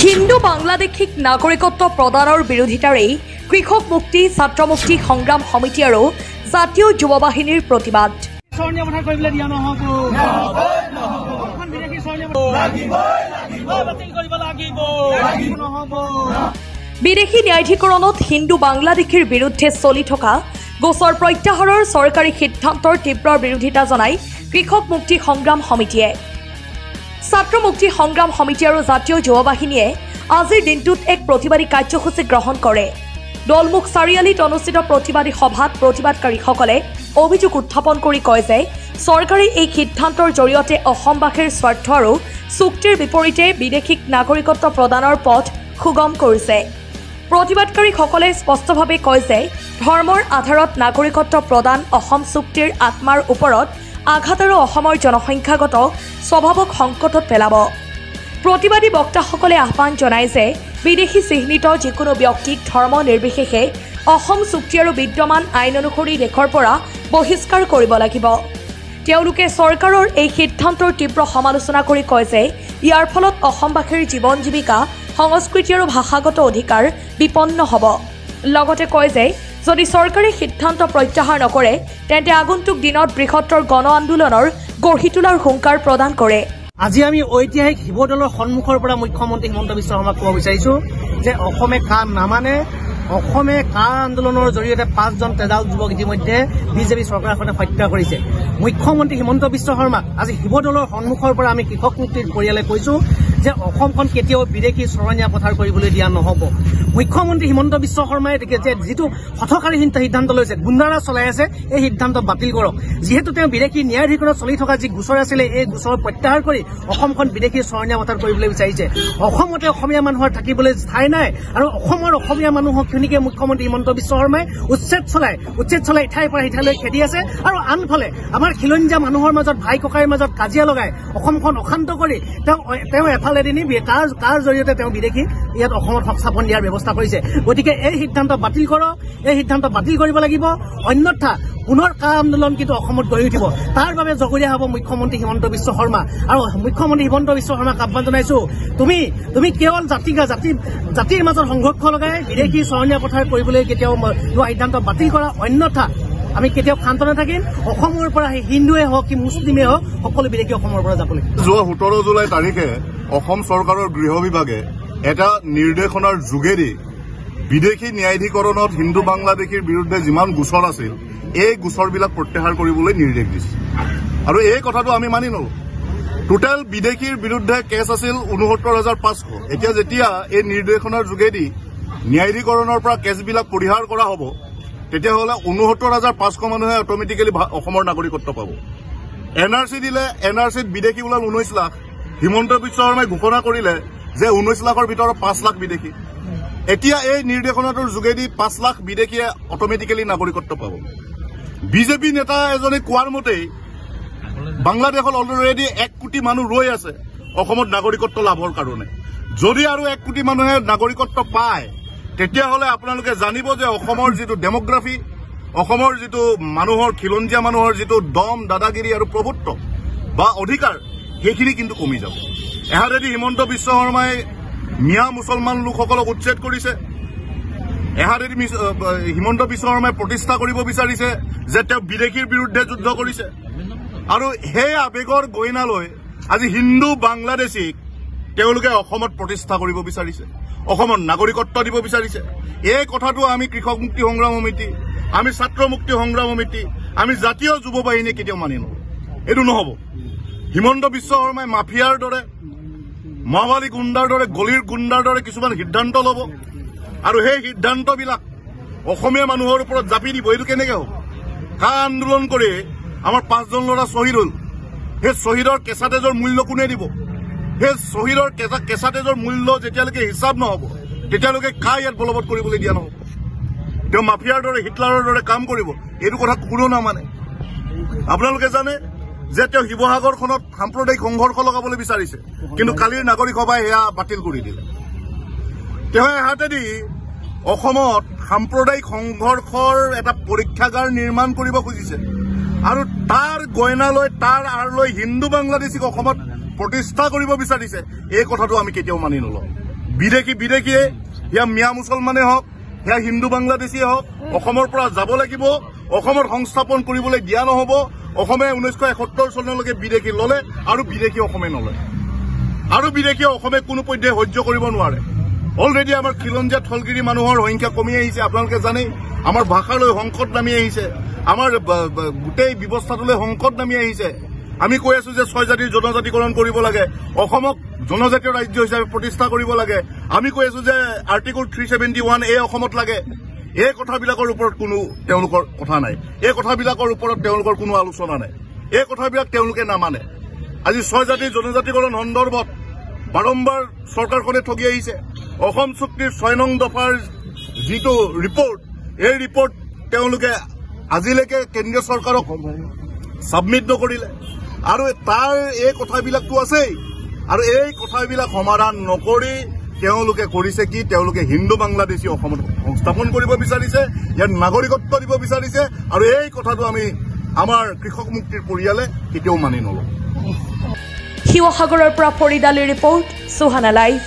হিন্দু বাংলাদেশিক নাগৰিকত্ব প্ৰদানৰ বিৰোধিতাৰে কৃষক মুক্তি ছাত্ৰ মুক্তি সংগ্ৰাম সমিতি আৰু জাতীয় যুৱ বাহিনীৰ প্ৰতিবাদ। বিদেশী ন্যায়াধিকৰণত হিন্দু বাংলাদেশীৰ বিৰুদ্ধে চলি থকা গোচৰ প্ৰত্যাহাৰৰ চৰকাৰী সিদ্ধান্তৰ তীব্ৰ বিৰোধিতা জনাই কৃষক মুক্তি সংগ্ৰাম সমিতিয়ে ছাত্ৰ মুক্তি সংগ্ৰাম সমিতি আৰু জাতীয় যুৱ বাহিনীয়ে আজিৰ দিনটোত এক প্ৰতিবাদী কাৰ্যসূচী গ্ৰহণ কৰে। দলমুখ চাৰিআলিত অনুষ্ঠিত প্ৰতিবাদী সভাত প্ৰতিবাদকাৰীসকলে অভিযোগ উত্থাপন কৰি কয় যে চৰকাৰে এই সিদ্ধান্তৰ জৰিয়তে অসমবাসীৰ স্বাৰ্থ আৰু চুক্তিৰ বিপৰীতে বিদেশীক নাগৰিকত্ব প্ৰদানৰ পথ সুগম কৰিছে। প্ৰতিবাদকাৰীসকলে স্পষ্টভাৱে কয় যে ধৰ্মৰ আধাৰত নাগৰিকত্ব প্ৰদান অসম চুক্তিৰ আত্মাৰ ওপৰত আঘাত আৰু অসমৰ জনসংখ্যাগত স্বভাৱক সংকটত পেলাব। প্ৰতিবাদী বক্তাসকলে আহ্বান জনায় যে বিদেশী চিহ্নিত যিকোনো ব্যক্তিক ধৰ্ম নিৰ্বিশেষে অসম চুক্তি আৰু বিদ্যমান আইন অনুসৰি দেশৰ পৰা বহিষ্কাৰ কৰিব লাগিব। তেওঁলোকে চৰকাৰৰ এই সিদ্ধান্তৰ তীব্ৰ সমালোচনা কৰি কয় যে ইয়াৰ ফলত অসমবাসীৰ জীৱন জীৱিকা সংস্কৃতি আৰু ভাষাগত অধিকাৰ বিপন্ন হ'ব। লগতে কয় যে যদি চৰকাৰে সিদ্ধান্ত প্ৰত্যাহাৰ নকৰে তেন্তে আগন্তুক দিনত বৃহত্তৰ গণ আন্দোলনৰ গঢ়ি তোলাৰ হুংকাৰ প্ৰদান কৰে। আজি আমি ঐতিহাসিক শিৱদৌলৰ সন্মুখৰ পৰা মুখ্যমন্ত্ৰী হিমন্ত বিশ্ব শৰ্মাক ক'ব বিচাৰিছো যে অসমে কাম নামানে। অসমে কাৰ আন্দোলনৰ জৰিয়তে 5জন তেজাল যুৱক ইতিমধ্যে বিজেপি চৰকাৰৰ সৈতে হত্যা কৰিছে। মুখ্যমন্ত্ৰী হিমন্ত বিশ্ব শৰ্মাক আজি শিৱদৌলৰ সন্মুখৰ পৰা আমি কৃষক মুক্তিৰ পৰিয়ালে কৈছো যে অসমখন কেতিয়াও বিদেশী চৰণীয়া পথাৰ কৰিবলৈ দিয়া নহ'ব। মুখ্যমন্ত্ৰী হিমন্ত বিশ্ব শৰ্মাই যিটো হঠকাৰী সিদ্ধান্ত লৈছে, গুণ্ডাৰাজ চলাই আছে, এই সিদ্ধান্ত বাতিল কৰক। যিহেতু তেওঁ বিদেশী ন্যায়াধিকৰণত চলি থকা যি গোচৰ আছিলে এই গোচৰ প্ৰত্যাহাৰ কৰি অসমখন বিদেশী চৰণীয়া পথাৰ কৰিবলৈ বিচাৰিছে। অসমতে অসমীয়া মানুহৰ থাকিবলৈ ঠাই নাই আৰু অসমৰ অসমীয়া মানুহক খিনিকে মুখ্যমন্ত্ৰী হিমন্ত বিশ্ব শৰ্মাই উচ্ছেদ চলাই ইঠাইৰ পৰা সিঠাইলৈ খেদি আছে। আৰু আনফালে আমাৰ খিলঞ্জীয়া মানুহৰ মাজত ভাই ককাইৰ মাজত কাজিয়া লগাই অসমখন অশান্ত কৰি তেওঁ এফালেদি নি কাৰ জৰিয়তে তেওঁ বিদেশী ইয়াত অসমত সংস্থাপন দিয়াৰ ব্যৱস্থা কৰিছে। গতিকে এই সিদ্ধান্ত বাতিল কৰক, এই সিদ্ধান্ত বাতিল কৰিব লাগিব, অন্যথা পুনৰ কা আন্দোলন কিন্তু অসমত গঢ়ি উঠিব। তাৰ বাবে জগৰীয়া হ'ব মুখ্যমন্ত্ৰী হিমন্ত বিশ্ব শৰ্মা। আৰু মুখ্যমন্ত্ৰী হিমন্ত বিশ্ব শৰ্মাক আহ্বান জনাইছো, তুমি কেৱল জাতিৰ মাজত সংঘৰ্ষ লগাই বিদেশী চৰণীয়া পথাৰ কৰিবলৈ কেতিয়াও লোৱা সিদ্ধান্ত বাতিল কৰা, অন্যথা আমি কেতিয়াও শান্ত নাথাকিম। অসমৰ পৰা হিন্দুৱে হওক কি মুছলিমেই হওক সকলো বিদেশী অসমৰ পৰা যাব লাগিব। যোৱা 17 জুলাই তাৰিখে অসম চৰকাৰৰ গৃহ বিভাগে এটা নিৰ্দেশনাৰ যোগেদি বিদেশী ন্যায়াধিকৰণত হিন্দু বাংলাদেশীৰ বিৰুদ্ধে যিমান গোচৰ আছিল এই গোচৰবিলাক প্ৰত্যাহাৰ কৰিবলৈ নিৰ্দেশ দিছে। আৰু এই কথাটো আমি মানি নলো। টোটেল বিদেশীৰ বিৰুদ্ধে কেছ আছিল 69,500। এতিয়া যেতিয়া এই নিৰ্দেশনাৰ যোগেদি ন্যায়াধিকৰণৰ পৰা কেছবিলাক পৰিহাৰ কৰা হ'ব তেতিয়াহ'লে 69,500 মানুহে অট'মেটিকেলি অসমৰ নাগৰিকত্ব পাব। NRC দিলে, NRCত বিদেশী ওলাল 19 লাখ। হিমন্ত বিশ্ব শৰ্মাই ঘোষণা কৰিলে যে 19 লাখৰ ভিতৰত 5 লাখ বিদেশী। এতিয়া এই নিৰ্দেশনাটোৰ যোগেদি 5 লাখ বিদেশীয়ে অট'মেটিকেলি নাগৰিকত্ব পাব। বিজেপি নেতা এজনে কোৱাৰ মতেই বাংলাদেশত অলৰেডি 1 কোটি মানুহ ৰৈ আছে অসমত নাগৰিকত্ব লাভৰ কাৰণে। যদি আৰু 1 কোটি মানুহে নাগৰিকত্ব পায় তেতিয়াহ'লে আপোনালোকে জানিব যে অসমৰ যিটো ডেমোগ্ৰাফি, অসমৰ যিটো মানুহৰ খিলঞ্জীয়া মানুহৰ যিটো দম দাদাগিৰি আৰু প্ৰভুত্ব বা অধিকাৰ সেইখিনি কিন্তু কমি যাব। এহাতেদি হিমন্ত বিশ্ব শৰ্মাই মিয়া মুছলমান লোকসকলক উচ্ছেদ কৰিছে, এহাতেদি হিমন্ত বিশ্ব শৰ্মাই প্ৰতিষ্ঠা কৰিব বিচাৰিছে যে তেওঁ বিদেশীৰ বিৰুদ্ধে যুদ্ধ কৰিছে। আৰু সেই আৱেগৰ গইনালৈ আজি হিন্দু বাংলাদেশীক তেওঁলোকে অসমত প্ৰতিষ্ঠা কৰিব বিচাৰিছে, অসমত নাগৰিকত্ব দিব বিচাৰিছে। এই কথাটো আমি কৃষক মুক্তি সংগ্ৰাম সমিতি, আমি ছাত্ৰ মুক্তি সংগ্ৰাম সমিতি, আমি জাতীয় যুৱ বাহিনীয়ে কেতিয়াও মানি নলওঁ। এইটো নহ'ব। হিমন্ত বিশ্ব শৰ্মাই মাফিয়াৰ দৰে, মাওবাদী গুণ্ডাৰ দৰে, গলিৰ গুণ্ডাৰ দৰে কিছুমান সিদ্ধান্ত ল'ব আৰু সেই সিদ্ধান্তবিলাক অসমীয়া মানুহৰ ওপৰত জাপি দিব। এইটো কেনেকৈ হ'ব? কা আন্দোলন কৰি আমাৰ 5জন ল'ৰা শ্বহীদ হ'ল। সেই শ্বহীদৰ কেঁচা তেজৰ মূল্য কোনে দিব? সেই শ্বহীদৰ কেঁচা তেজৰ মূল্য যেতিয়ালৈকে হিচাপ নহ'ব তেতিয়ালৈকে কা ইয়াত বলবৎ কৰিবলৈ দিয়া নহ'ব। তেওঁ মাফিয়াৰ দৰে, হিটলাৰৰ দৰে কাম কৰিব, এইটো কথা কোনো নামানে। আপোনালোকে জানে যে তেওঁ শিৱসাগৰখনত সাম্প্ৰদায়িক সংঘৰ্ষ লগাবলৈ বিচাৰিছে, কিন্তু কালিৰ নাগৰিক সভাই সেয়া বাতিল কৰি দিলে। তেওঁ হাতেদি অসমত সাম্প্ৰদায়িক সংঘৰ্ষৰ এটা পৰীক্ষাগাৰ নিৰ্মাণ কৰিব খুজিছে আৰু তাৰ গইনালৈ, তাৰ আঁৰলৈ হিন্দু বাংলাদেশীক অসমত প্ৰতিষ্ঠা কৰিব বিচাৰিছে। এই কথাটো আমি কেতিয়াও মানি নলওঁ। বিদেশীয়ে সেয়া মিয়া মুছলমানে হওক সেয়া হিন্দু বাংলাদেশীয়ে হওক অসমৰ পৰা যাব লাগিব অসমত সংস্থাপন কৰিবলৈ দিয়া নহ'ব অসমে 1971 চনলৈকে বিদেশী ল'লে আৰু বিদেশী অসমে নলয় আৰু বিদেশী অসমে কোনো পধ্যে সহ্য কৰিব নোৱাৰে অলৰেডি আমাৰ খিলঞ্জীয়া থলগিৰি মানুহৰ সংখ্যা কমি আহিছে আপোনালোকে জানেই আমাৰ ভাষালৈ সংকট নামি আহিছে আমাৰ গোটেই ব্যৱস্থাটোলৈ সংকট নামি আহিছে আমি কৈ আছো যে 6 জাতিৰ জনজাতিকৰণ কৰিব লাগে অসমক জনজাতীয় ৰাজ্য হিচাপে প্ৰতিষ্ঠা কৰিব লাগে আমি কৈ আছো যে আৰ্টিকল 371A অসমত লাগে এই কথাবিলাকৰ ওপৰত কোনো তেওঁলোকৰ কথা নাই এই কথাবিলাকৰ ওপৰত তেওঁলোকৰ কোনো আলোচনা নাই এই কথাবিলাক তেওঁলোকে নামানে আজি 6 জাতিৰ জনজাতিকৰণ সন্দৰ্ভত বাৰম্বাৰ চৰকাৰখনে ঠগি আহিছে অসম চুক্তিৰ 6 নং দফাৰ যিটো ৰিপৰ্ট এই ৰিপৰ্ট তেওঁলোকে আজিলৈকে কেন্দ্ৰীয় চৰকাৰক সাবমিট নকৰিলে আৰু তাৰ এই কথাবিলাকটো আছেই আৰু এই কথাবিলাক সমাধান নকৰি তেওঁলোকে কৰিছে কি তেওঁলোকে হিন্দু বাংলাদেশী অসমত সংস্থাপন কৰিব বিচাৰিছে ইয়াৰ নাগৰিকত্ব দিব বিচাৰিছে আৰু এই কথাটো আমি আমাৰ কৃষক মুক্তিৰ পৰিয়ালে কেতিয়াও মানি নলওঁ শিৱসাগৰৰ পৰা ফৰিদ আলীৰ ৰিপৰ্ট সুহানা লাইভ।